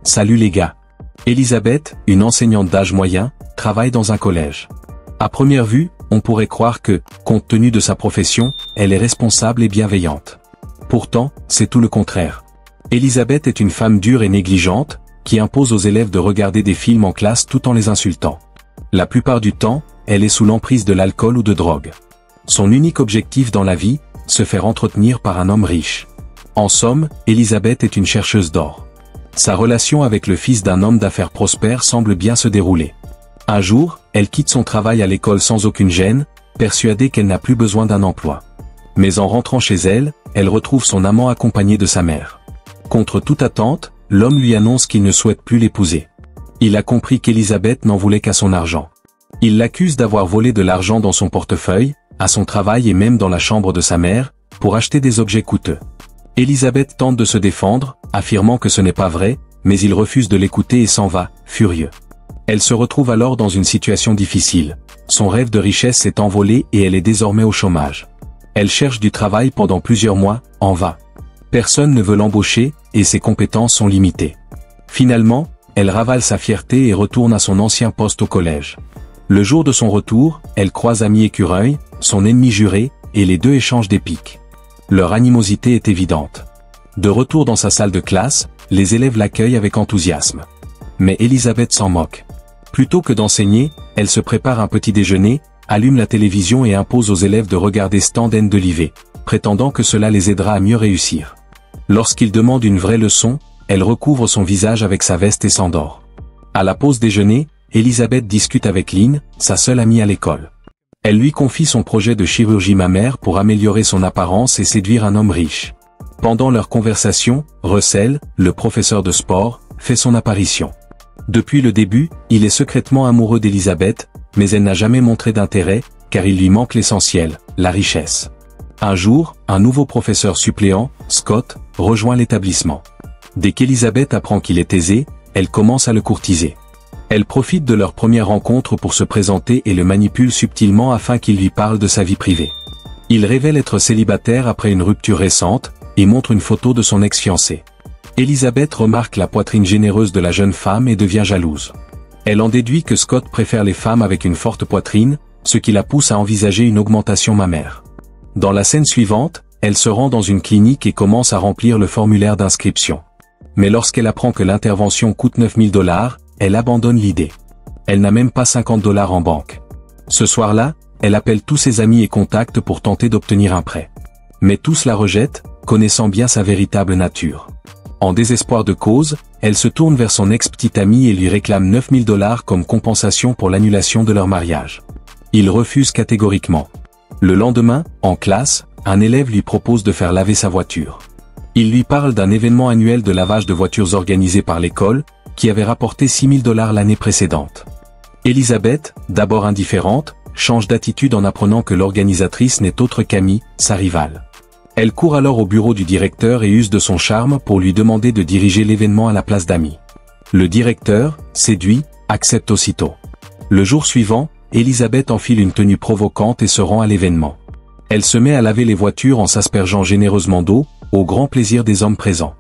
Salut les gars. Elisabeth, une enseignante d'âge moyen, travaille dans un collège. À première vue, on pourrait croire que, compte tenu de sa profession, elle est responsable et bienveillante. Pourtant, c'est tout le contraire. Elisabeth est une femme dure et négligente, qui impose aux élèves de regarder des films en classe tout en les insultant. La plupart du temps, elle est sous l'emprise de l'alcool ou de drogue. Son unique objectif dans la vie, se faire entretenir par un homme riche. En somme, Elisabeth est une chercheuse d'or. Sa relation avec le fils d'un homme d'affaires prospère semble bien se dérouler. Un jour, elle quitte son travail à l'école sans aucune gêne, persuadée qu'elle n'a plus besoin d'un emploi. Mais en rentrant chez elle, elle retrouve son amant accompagné de sa mère. Contre toute attente, l'homme lui annonce qu'il ne souhaite plus l'épouser. Il a compris qu'Elisabeth n'en voulait qu'à son argent. Il l'accuse d'avoir volé de l'argent dans son portefeuille, à son travail et même dans la chambre de sa mère, pour acheter des objets coûteux. Elisabeth tente de se défendre, affirmant que ce n'est pas vrai, mais il refuse de l'écouter et s'en va, furieux. Elle se retrouve alors dans une situation difficile. Son rêve de richesse s'est envolé et elle est désormais au chômage. Elle cherche du travail pendant plusieurs mois, en vain. Personne ne veut l'embaucher, et ses compétences sont limitées. Finalement, elle ravale sa fierté et retourne à son ancien poste au collège. Le jour de son retour, elle croise Ami Écureuil, son ennemi juré, et les deux échangent des piques. Leur animosité est évidente. De retour dans sa salle de classe, les élèves l'accueillent avec enthousiasme. Mais Elisabeth s'en moque. Plutôt que d'enseigner, elle se prépare un petit déjeuner, allume la télévision et impose aux élèves de regarder Stand & Deliver, prétendant que cela les aidera à mieux réussir. Lorsqu'ils demandent une vraie leçon, elle recouvre son visage avec sa veste et s'endort. À la pause déjeuner, Elisabeth discute avec Lynn, sa seule amie à l'école. Elle lui confie son projet de chirurgie mammaire pour améliorer son apparence et séduire un homme riche. Pendant leur conversation, Russell, le professeur de sport, fait son apparition. Depuis le début, il est secrètement amoureux d'Elisabeth, mais elle n'a jamais montré d'intérêt, car il lui manque l'essentiel, la richesse. Un jour, un nouveau professeur suppléant, Scott, rejoint l'établissement. Dès qu'Elisabeth apprend qu'il est aisé, elle commence à le courtiser. Elle profite de leur première rencontre pour se présenter et le manipule subtilement afin qu'il lui parle de sa vie privée. Il révèle être célibataire après une rupture récente, et montre une photo de son ex-fiancé. Elisabeth remarque la poitrine généreuse de la jeune femme et devient jalouse. Elle en déduit que Scott préfère les femmes avec une forte poitrine, ce qui la pousse à envisager une augmentation mammaire. Dans la scène suivante, elle se rend dans une clinique et commence à remplir le formulaire d'inscription. Mais lorsqu'elle apprend que l'intervention coûte 9 000 $, elle abandonne l'idée. Elle n'a même pas 50 $ en banque. Ce soir-là, elle appelle tous ses amis et contacts pour tenter d'obtenir un prêt. Mais tous la rejettent, connaissant bien sa véritable nature. En désespoir de cause, elle se tourne vers son ex-petite amie et lui réclame 9 000 $ comme compensation pour l'annulation de leur mariage. Il refuse catégoriquement. Le lendemain, en classe, un élève lui propose de faire laver sa voiture. Il lui parle d'un événement annuel de lavage de voitures organisé par l'école, qui avait rapporté 6 000 $ l'année précédente. Elisabeth, d'abord indifférente, change d'attitude en apprenant que l'organisatrice n'est autre qu'Amy, sa rivale. Elle court alors au bureau du directeur et use de son charme pour lui demander de diriger l'événement à la place d'Amy. Le directeur, séduit, accepte aussitôt. Le jour suivant, Elisabeth enfile une tenue provocante et se rend à l'événement. Elle se met à laver les voitures en s'aspergeant généreusement d'eau, au grand plaisir des hommes présents.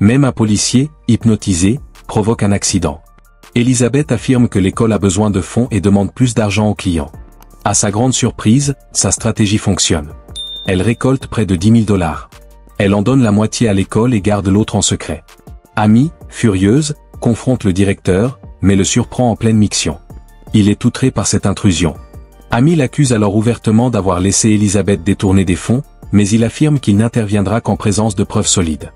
Même un policier, hypnotisé, provoque un accident. Elisabeth affirme que l'école a besoin de fonds et demande plus d'argent aux clients. À sa grande surprise, sa stratégie fonctionne. Elle récolte près de 10 000 $. Elle en donne la moitié à l'école et garde l'autre en secret. Amy, furieuse, confronte le directeur, mais le surprend en pleine miction. Il est outré par cette intrusion. Amy l'accuse alors ouvertement d'avoir laissé Elisabeth détourner des fonds, mais il affirme qu'il n'interviendra qu'en présence de preuves solides.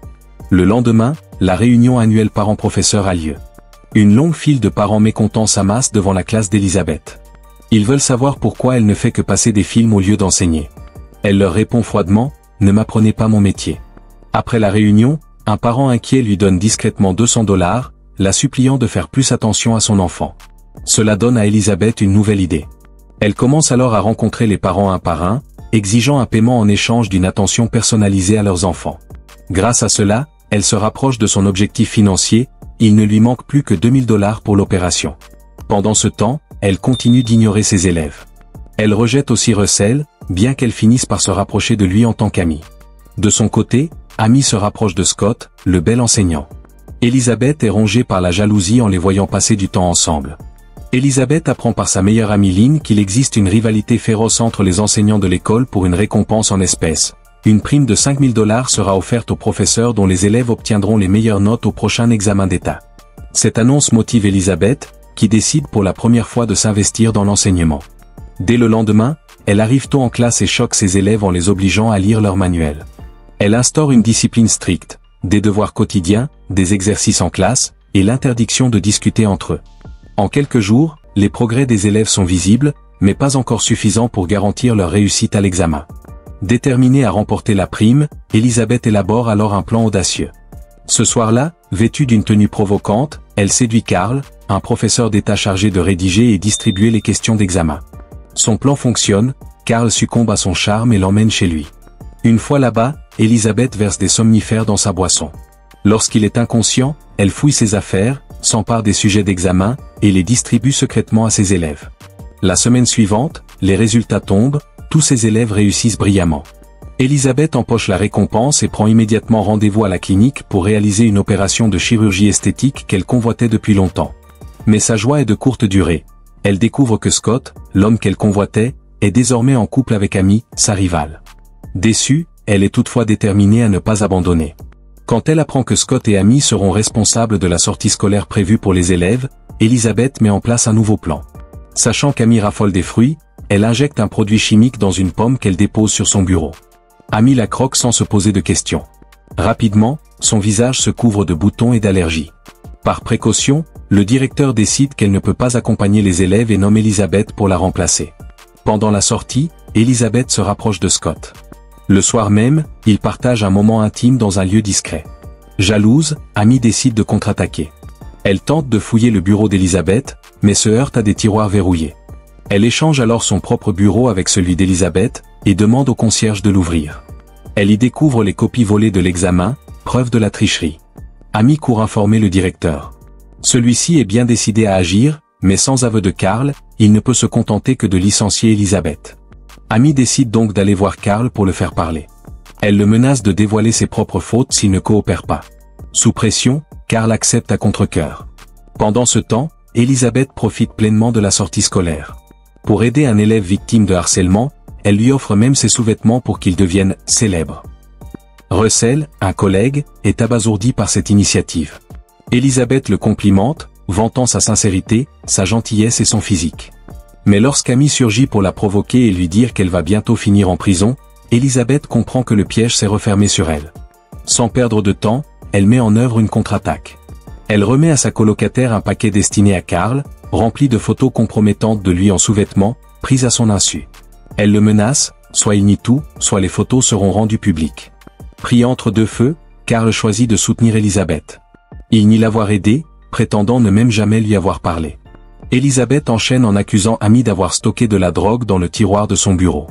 Le lendemain, la réunion annuelle parents-professeurs a lieu. Une longue file de parents mécontents s'amasse devant la classe d'Elisabeth. Ils veulent savoir pourquoi elle ne fait que passer des films au lieu d'enseigner. Elle leur répond froidement, « Ne m'apprenez pas mon métier ». Après la réunion, un parent inquiet lui donne discrètement 200 $, la suppliant de faire plus attention à son enfant. Cela donne à Elisabeth une nouvelle idée. Elle commence alors à rencontrer les parents un par un, exigeant un paiement en échange d'une attention personnalisée à leurs enfants. Grâce à cela, elle se rapproche de son objectif financier, il ne lui manque plus que 2 000 $ pour l'opération. Pendant ce temps, elle continue d'ignorer ses élèves. Elle rejette aussi Russell, bien qu'elle finisse par se rapprocher de lui en tant qu'ami. De son côté, Amy se rapproche de Scott, le bel enseignant. Elisabeth est rongée par la jalousie en les voyant passer du temps ensemble. Elisabeth apprend par sa meilleure amie Lynn qu'il existe une rivalité féroce entre les enseignants de l'école pour une récompense en espèces. Une prime de 5 000 $ sera offerte aux professeurs dont les élèves obtiendront les meilleures notes au prochain examen d'État. Cette annonce motive Elisabeth, qui décide pour la première fois de s'investir dans l'enseignement. Dès le lendemain, elle arrive tôt en classe et choque ses élèves en les obligeant à lire leur manuel. Elle instaure une discipline stricte, des devoirs quotidiens, des exercices en classe, et l'interdiction de discuter entre eux. En quelques jours, les progrès des élèves sont visibles, mais pas encore suffisants pour garantir leur réussite à l'examen. Déterminée à remporter la prime, Elisabeth élabore alors un plan audacieux. Ce soir-là, vêtue d'une tenue provocante, elle séduit Karl, un professeur d'État chargé de rédiger et distribuer les questions d'examen. Son plan fonctionne, Karl succombe à son charme et l'emmène chez lui. Une fois là-bas, Elisabeth verse des somnifères dans sa boisson. Lorsqu'il est inconscient, elle fouille ses affaires, s'empare des sujets d'examen, et les distribue secrètement à ses élèves. La semaine suivante, les résultats tombent, tous ses élèves réussissent brillamment. Elisabeth empoche la récompense et prend immédiatement rendez-vous à la clinique pour réaliser une opération de chirurgie esthétique qu'elle convoitait depuis longtemps. Mais sa joie est de courte durée. Elle découvre que Scott, l'homme qu'elle convoitait, est désormais en couple avec Amy, sa rivale. Déçue, elle est toutefois déterminée à ne pas abandonner. Quand elle apprend que Scott et Amy seront responsables de la sortie scolaire prévue pour les élèves, Elisabeth met en place un nouveau plan. Sachant qu'Amy raffole des fruits, elle injecte un produit chimique dans une pomme qu'elle dépose sur son bureau. Amy la croque sans se poser de questions. Rapidement, son visage se couvre de boutons et d'allergies. Par précaution, le directeur décide qu'elle ne peut pas accompagner les élèves et nomme Elisabeth pour la remplacer. Pendant la sortie, Elisabeth se rapproche de Scott. Le soir même, ils partagent un moment intime dans un lieu discret. Jalouse, Amy décide de contre-attaquer. Elle tente de fouiller le bureau d'Elisabeth, mais se heurte à des tiroirs verrouillés. Elle échange alors son propre bureau avec celui d'Elisabeth, et demande au concierge de l'ouvrir. Elle y découvre les copies volées de l'examen, preuve de la tricherie. Amy court informer le directeur. Celui-ci est bien décidé à agir, mais sans aveu de Karl, il ne peut se contenter que de licencier Elisabeth. Amy décide donc d'aller voir Karl pour le faire parler. Elle le menace de dévoiler ses propres fautes s'il ne coopère pas. Sous pression, Karl accepte à contre-cœur. Pendant ce temps, Elisabeth profite pleinement de la sortie scolaire. Pour aider un élève victime de harcèlement, elle lui offre même ses sous-vêtements pour qu'il devienne célèbre. Russell, un collègue, est abasourdi par cette initiative. Elisabeth le complimente, vantant sa sincérité, sa gentillesse et son physique. Mais lorsqu'Amy surgit pour la provoquer et lui dire qu'elle va bientôt finir en prison, Elisabeth comprend que le piège s'est refermé sur elle. Sans perdre de temps, elle met en œuvre une contre-attaque. Elle remet à sa colocataire un paquet destiné à Karl, rempli de photos compromettantes de lui en sous-vêtements, prises à son insu. Elle le menace, soit il nie tout, soit les photos seront rendues publiques. Pris entre deux feux, Karl choisit de soutenir Elisabeth. Il nie l'avoir aidée, prétendant ne même jamais lui avoir parlé. Elisabeth enchaîne en accusant Amy d'avoir stocké de la drogue dans le tiroir de son bureau.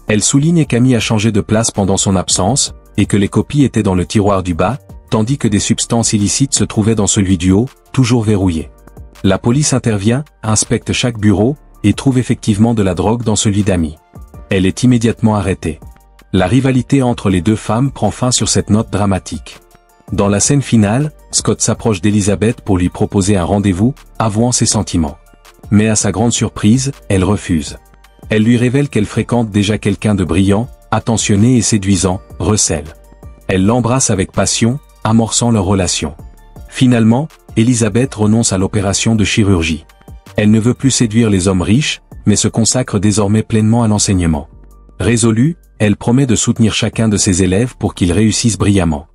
Elle souligne qu'Amy a changé de place pendant son absence, et que les copies étaient dans le tiroir du bas, tandis que des substances illicites se trouvaient dans celui du haut, toujours verrouillé. La police intervient, inspecte chaque bureau, et trouve effectivement de la drogue dans celui d'Amy. Elle est immédiatement arrêtée. La rivalité entre les deux femmes prend fin sur cette note dramatique. Dans la scène finale, Scott s'approche d'Elisabeth pour lui proposer un rendez-vous, avouant ses sentiments. Mais à sa grande surprise, elle refuse. Elle lui révèle qu'elle fréquente déjà quelqu'un de brillant, attentionné et séduisant, Russell. Elle l'embrasse avec passion, amorçant leur relation. Finalement, Elisabeth renonce à l'opération de chirurgie. Elle ne veut plus séduire les hommes riches, mais se consacre désormais pleinement à l'enseignement. Résolue, elle promet de soutenir chacun de ses élèves pour qu'ils réussissent brillamment.